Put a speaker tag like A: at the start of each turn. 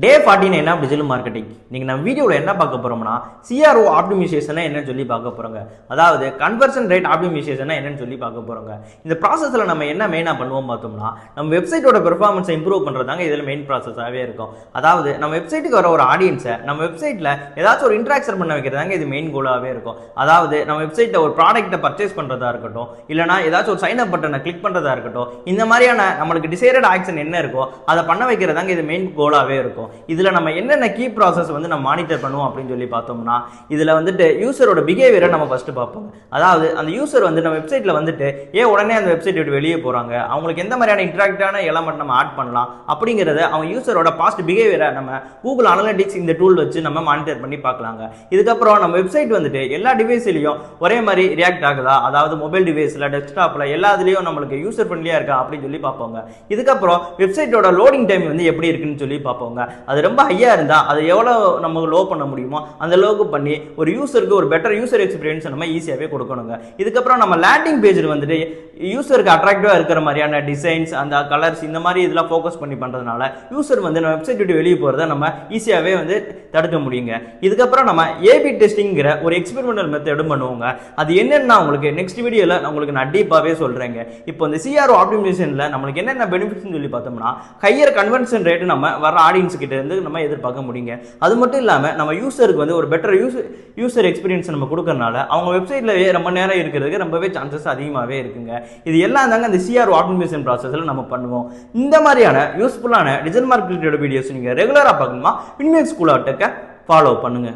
A: Day 49 of digital marketing. நீங்கள் நம்ம வீடியோவில் என்ன பார்க்க போறோம்னா CRO ஆப்டிமைசேஷன் என்னன்னு சொல்லி பார்க்க போறோங்க. அதாவது கன்வர்ஷன் ரேட் ஆப்டிமைசேஷன் என்னன்னு சொல்லி பார்க்க போறோங்க. இந்த ப்ராசஸ்ல நம்ம என்ன மெயினா பண்ணுவோம் பார்த்தோம்னா நம்ம வெப்சைட்டோட பெர்ஃபார்மன்ஸை இம்ப்ரூவ் பண்றதாங்க இதுல மெயின் ப்ராசஸாவே இருக்கும். அதாவது நம்ம வெப்சைட்டுக்கு வர ஒரு ஆடியன்ஸை நம்ம வெப்சைட்ல ஏதாச்சும் ஒரு இன்டராக்ஷன் பண்ண வைக்கிறதாங்க இது மெயின் கோலாவே இருக்கும். அதாவது நம்ம வெப்சைட்ல ஒரு ப்ராடக்ட்டை பர்ச்சேஸ் பண்றதா இருக்கட்டும், இல்லனா ஏதாச்சும் ஒரு சைன் அப் பட்டனை கிளிக் பண்றதா இருக்கட்டும், இந்த மாதிரியான நம்மளுக்கு டிசைரட் ஆக்ஷன் என்ன இருக்கோ அதை பண்ண வைக்கிறதாங்க இது மெயின் கோலாவே இருக்கும். இதுல நம்ம என்னென்ன கீ ப்ராசஸ் வந்து நம்ம மானிட்டர் பண்ணுவோம் அப்படின்னு சொல்லி பார்த்தோம்னா இதுல வந்துட்டு யூசரோட பிஹேவியரை நம்ம ஃபர்ஸ்ட் பார்ப்போம். அதாவது அந்த யூசர் வந்து நம்ம வெப்சைட்ல வந்துட்டு உடனே அந்த வெப்சைட் விட்டு வெளியே போறாங்க, அவங்களுக்கு எந்த மாதிரியான இன்டராக்டான எலமெண்ட் நம்ம ஆட் பண்ணலாம் அப்படிங்கறத அவங்க யூசரோட பாஸ்ட் பிஹேவியரை நம்ம கூகுள் அனலிட்டிக்ஸ் இந்த டூல் வச்சு நம்ம மானிட்டர் பண்ணி பார்க்கலாங்க. இதுக்கப்புறம் நம்ம வெப்சைட் வந்துட்டு எல்லா டிவைஸ்லயும் ஒரே மாதிரி ரியாக்ட் ஆகுதா, அதாவது மொபைல் டிவைஸ்ல, டெஸ்க்டாப்ல எல்லாத்துலயும் நம்மளுக்கு யூசர் ஃப்ரெண்ட்லியா இருக்கா அப்படின்னு சொல்லி பார்ப்போங்க. இதுக்கப்புறம் வெப்சைட்டோட லோடிங் டைம் வந்து எப்படி இருக்குன்னு சொல்லி பார்ப்போங்க. அது ரொம்ப ஹையா இருந்தா அது எவ்வளவு நம்ம லோ பண்ண முடியுமோ அந்த லோக்கு பண்ணி ஒரு யூசருக்கு ஒரு பெட்டர் யூசர் எக்ஸ்பீரியன்ஸ் நம்ம ஈஸியாவே கொடுக்கணுங்க. இதுக்கப்புறம் நம்ம லேண்டிங் பேஜ்ல வந்துட்டு யூசருக்கு அட்ராக்டிவா இருக்கிற மாதிரியான டிசைன்ஸ், அந்த கலர்ஸ், இந்த மாதிரி இதெல்லாம் ஃபோக்கஸ் பண்ணி பண்றதுனால யூசர் வந்து நம்ம வெப்சைட் விட்டு வெளியே போறதை நம்ம ஈஸியாவே வந்து தடுக்க முடியுங்க. இதுக்கப்புறம் நம்ம ஏபி டெஸ்டிங்கிற ஒரு எக்ஸ்பெரிமெண்டல் மெத்தடும் பண்ணுவோங்க. அது என்னன்னா உங்களுக்கு நெக்ஸ்ட் வீடியோல உங்களுக்கு நான் டீப்பாவே சொல்றேங்க. இப்போ இந்த CRO ஆப்டிமைசேஷன்ல நம்மளுக்கு என்னென்ன பெனிஃபிட்ஸ் சொல்லி பார்த்தோம்னா ஹையர் கன்வர்ஷன் ரேட் நம்ம வர ஆடியன்ஸ் கிட்ட இருந்து நம்ம எதிர்பார்க்க முடியுங்க. அது மட்டும் இல்லாம நம்ம யூசருக்கு வந்து ஒரு பெட்டர் யூசர் எக்ஸ்பீரியன்ஸ் நம்ம கொடுக்கறனால அவங்க வெப்சைட்ல ரொம்ப நேரம் இருக்கிறதுக்கு ரொம்பவே சான்சஸ் அதிகமாகவே இருக்குங்க. இது எல்லாம் தாங்க இந்த CRO ஆப்டிமைசேஷன் ப்ராசஸ்ல நம்ம பண்ணுவோம். இந்த மாதிரியான யூஸ்ஃபுல்லான டிஜிட்டல் மார்க்கெட்டிங்கோட வீடியோஸ் நீங்க ரெகுலரா பார்க்கணுமா வின்மேக்ஸ் ஸ்கூல் ஆட்டக்க ஃபாலோ பண்ணுங்க.